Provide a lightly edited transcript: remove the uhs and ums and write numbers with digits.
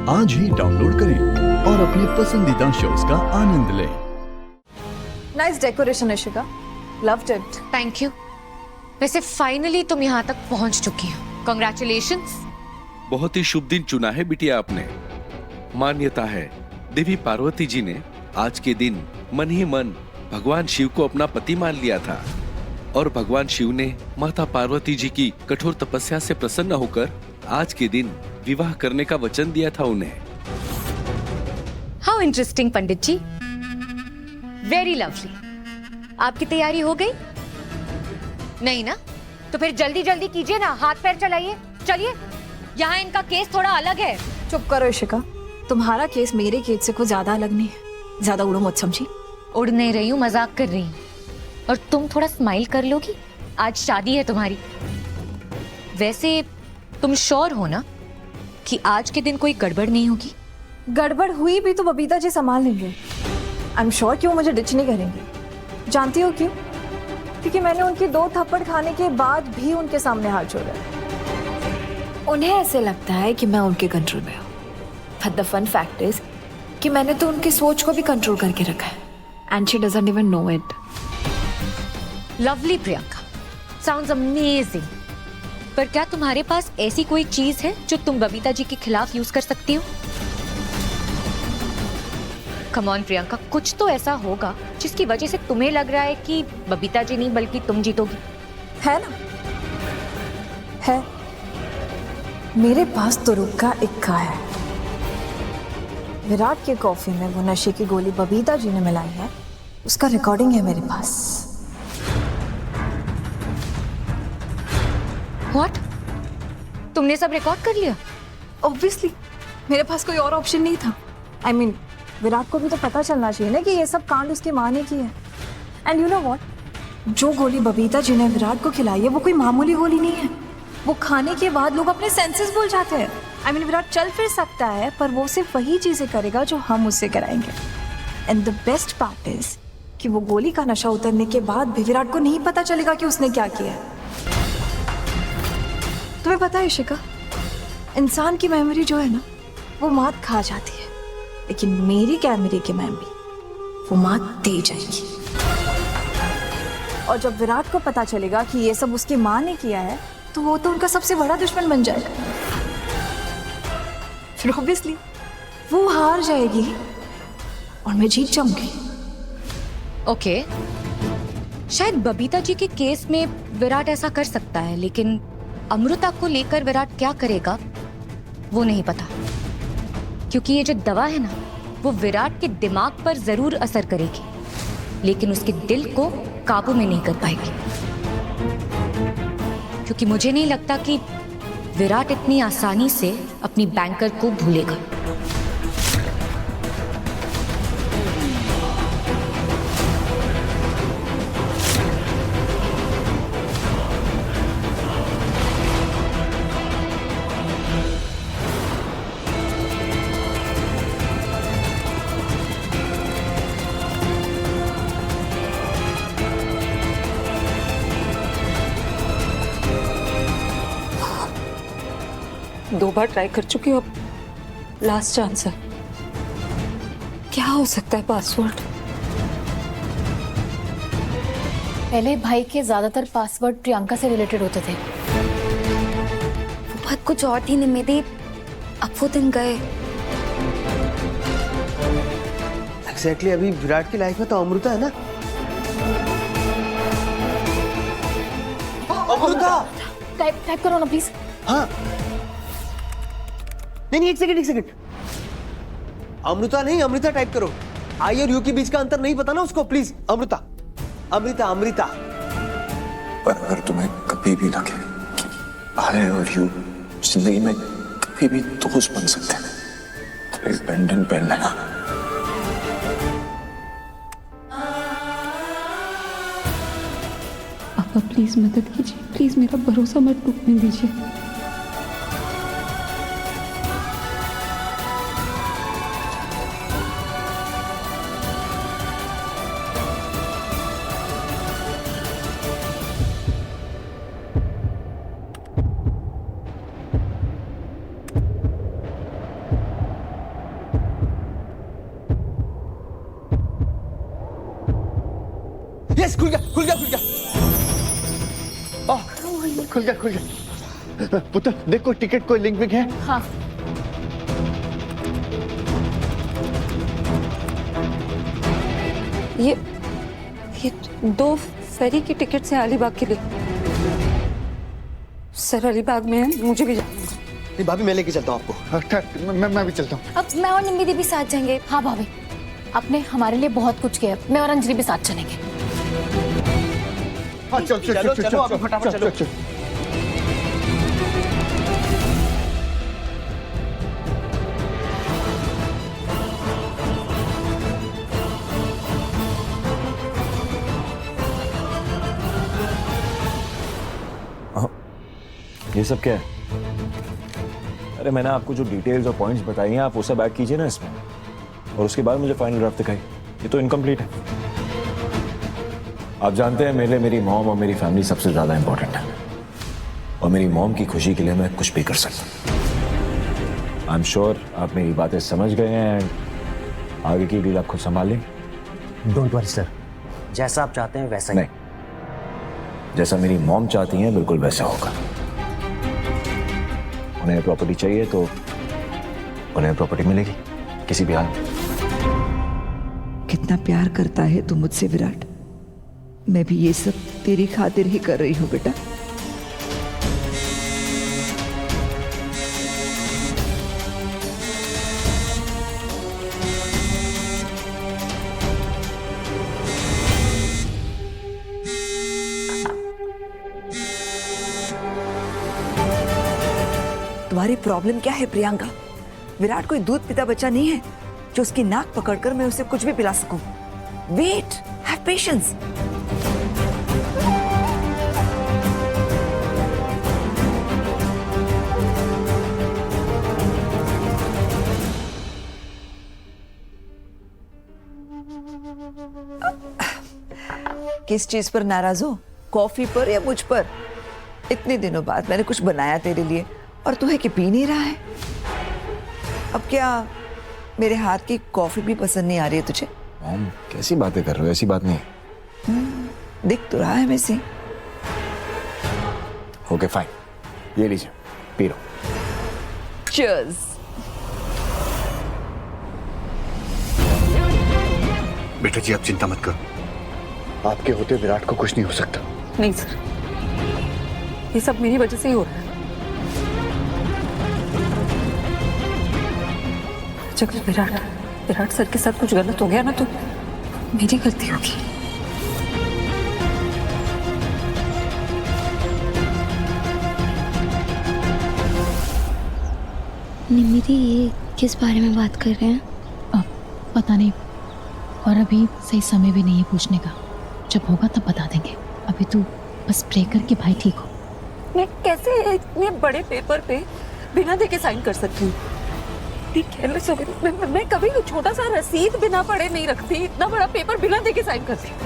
आज ही डाउनलोड करें और अपने पसंदीदा शोज का आनंद लें। Nice decoration Ishika, loved it. Thank you. वैसे फाइनली तुम यहाँ तक पहुँच चुकी हो, कॉन्ग्रेचुलेशंस। बहुत ही शुभ दिन चुना है बिटिया आपने। मान्यता है देवी पार्वती जी ने आज के दिन मन ही मन भगवान शिव को अपना पति मान लिया था और भगवान शिव ने माता पार्वती जी की कठोर तपस्या से प्रसन्न होकर आज के दिन विवाह करने का वचन दिया था उन्हें। How interesting Pandit ji, very lovely. आपकी तैयारी हो गई? नहीं ना? तो फिर जल्दी जल्दी कीजिए ना, हाथ पैर चलाइए। चलिए, यहाँ इनका केस थोड़ा अलग है। चुप करो इशिका, तुम्हारा केस मेरे केस से कुछ ज्यादा अलग नहीं है। ज्यादा उड़ो मत समझी। उड़ नहीं रही हूँ, मजाक कर रही हूँ। और तुम थोड़ा स्माइल कर लोगी, आज शादी है तुम्हारी। वैसे तुम श्योर हो ना कि आज के दिन कोई गड़बड़ नहीं होगी? गड़बड़ हुई भी तो बबीता जी संभाल लेंगे। आई एम श्योर कि वो मुझे डिच नहीं करेंगे। जानती हो क्यों? क्योंकि मैंने उनकी 2 थप्पड़ खाने के बाद भी उनके सामने हाथ जोड़ा। उन्हें ऐसे लगता है कि मैं उनके कंट्रोल में हूँ, but the fun fact is कि मैंने तो उनकी सोच को भी कंट्रोल करके रखा है, and she doesn't even know it. Lovely Priyanka, sounds amazing. पर क्या तुम्हारे पास ऐसी कोई चीज है जो तुम बबीता जी के खिलाफ यूज कर सकती हो? कम ऑन प्रियंका, कुछ तो ऐसा होगा जिसकी वजह से तुम्हें लग रहा है कि बबीता जी नहीं बल्कि तुम जीतोगी। है ना? है। मेरे पास तो रुक्का इक्का है। विराट के कॉफी में वो नशे की गोली बबीता जी ने मिलाई है, उसका रिकॉर्डिंग है मेरे पास। व्हाट? तुमने सब रिकॉर्ड कर लिया? ऑब्वियसली, मेरे पास कोई और ऑप्शन नहीं था। आई मीन, विराट को भी तो पता चलना चाहिए ना कि ये सब कांड उसकी माँ ने की है। एंड यू नो व्हाट, जो गोली बबीता जी ने विराट को खिलाई है वो कोई मामूली गोली नहीं है। वो खाने के बाद लोग अपने सेंसेस भूल जाते हैं। आई मीन, विराट चल फिर सकता है पर वो सिर्फ वही चीजें करेगा जो हम उससे कराएंगे। And the best part is कि वो गोली का नशा उतरने के बाद भी विराट को नहीं पता चलेगा कि उसने क्या किया है। तुम्हें पता है इशिका, इंसान की मेमोरी जो है ना वो मात खा जाती है, लेकिन मेरी कैमरे की मेमोरी वो मात दे जाएगी। और जब विराट को पता चलेगा कि ये सब उसकी माँ ने किया है तो वो तो उनका सबसे बड़ा दुश्मन बन जाएगा। फिर ऑब्वियसली वो हार जाएगी और मैं जीत जाऊंगी। ओके, शायद बबीता जी के केस में विराट ऐसा कर सकता है, लेकिन अमृता को लेकर विराट क्या करेगा वो नहीं पता। क्योंकि ये जो दवा है ना वो विराट के दिमाग पर जरूर असर करेगी, लेकिन उसके दिल को काबू में नहीं कर पाएगी। क्योंकि मुझे नहीं लगता कि विराट इतनी आसानी से अपनी बैंकर को भूलेगा। दो बार ट्राई कर चुकी हो, अब लास्ट चांस है। क्या हो सकता है पासवर्ड? पहले भाई के ज्यादातर पासवर्ड प्रियंका से रिलेटेड होते थे। वो बात कुछ और थी निमिति, अब वो दिन गए। एग्जैक्टली, अभी विराट की लाइफ में तो अमृता है ना। अमृता, टाइप करो ना प्लीज। हाँ, नहीं एक सेकंड। अमृता नहीं, अमृता टाइप करो। आई और यू के बीच का अंतर नहीं पता ना उसको, प्लीज। अमृता। पर अगर तुम्हें कभी भी लगे कि आई और यू जिंदगी में कभी भी दोस्त बन सकते हैं तो एक पेंडेंट पहन लेना। पापा प्लीज मदद कीजिए, प्लीज मेरा भरोसा मत टूटने दीजिए। यस खुल गया खुल गया खुल गया। खुल गया। पुत्र देख कोई टिकट कोई लिंक विंक है? हाँ ये 2 फेरी की टिकट्स हैं अलीबाग के लिए। सर अलीबाग में है, मुझे भी जाना है। नहीं भाभी मैं लेके चलता हूँ आपको। मैं भी चलता हूँ। अब मैं और निम्मी दी भी साथ जाएंगे। हाँ भाभी, आपने हमारे लिए बहुत कुछ किया। मैं और अंजलि भी साथ चलेंगे। हाँ चल चल चलो, चल चलो, चल अभी फटाफट चल चलो। चल। ये सब क्या है? अरे मैंने आपको जो डिटेल्स और पॉइंट्स बताई हैं आप वो सब ऐड कीजिए ना इसमें, और उसके बाद मुझे फाइनल ड्राफ्ट दिखाइए। ये तो इनकम्प्लीट है। आप जानते हैं मेरे लिए मेरी मॉम और मेरी फैमिली सबसे ज्यादा इंपॉर्टेंट है, और मेरी मॉम की खुशी के लिए मैं कुछ भी कर सकता हूँ। आई एम श्योर आप मेरी बातें समझ गए हैं एंड आगे की डील आप खुद संभाल लेंगे। डोंट वरी सर, जैसा आप चाहते हैं वैसा ही। नहीं, जैसा मेरी मॉम चाहती हैं बिल्कुल वैसा होगा। उन्हें प्रॉपर्टी चाहिए तो उन्हें प्रॉपर्टी मिलेगी किसी भी हाल में। कितना प्यार करता है तू मुझसे विराट। मैं भी ये सब तेरी खातिर ही कर रही हूँ बेटा। तुम्हारी प्रॉब्लम क्या है प्रियंका? विराट कोई दूध पीता बच्चा नहीं है जो उसकी नाक पकड़कर मैं उसे कुछ भी पिला सकूं। Wait, have patience. किस चीज पर नाराज हो? कॉफी पर या मुझ पर? इतने दिनों बाद मैंने कुछ बनाया तेरे लिए और तू है कि पी नहीं रहा है। अब क्या मेरे हाथ की कॉफी भी पसंद नहीं आ रही है तुझे? मॉम कैसी बातें कर रहे हो? ऐसी बात नहीं। दिख तो रहा है वैसे। ओके फाइन, ये लीजिए पी लो। चीयर्स। बेटा जी आप चिंता मत करो, आपके होते विराट को कुछ नहीं हो सकता। नहीं सर, ये सब मेरी वजह से ही हो रहा है। अगर विराट सर के साथ कुछ गलत हो गया ना तो मेरी गलती होगी। निम्मी दी ये किस बारे में बात कर रहे हैं? अब पता नहीं, और अभी सही समय भी नहीं है पूछने का। जब होगा तब बता देंगे। अभी तू बस प्रे कर कि भाई ठीक हो। मैं कैसे इतने बड़े पेपर पे बिना देखे साइन कर सकती हूँ? केयरलेस हो गई। मैं कभी छोटा सा रसीद बिना पढ़े नहीं रखती। इतना बड़ा पेपर बिना देखे साइन करती हूँ।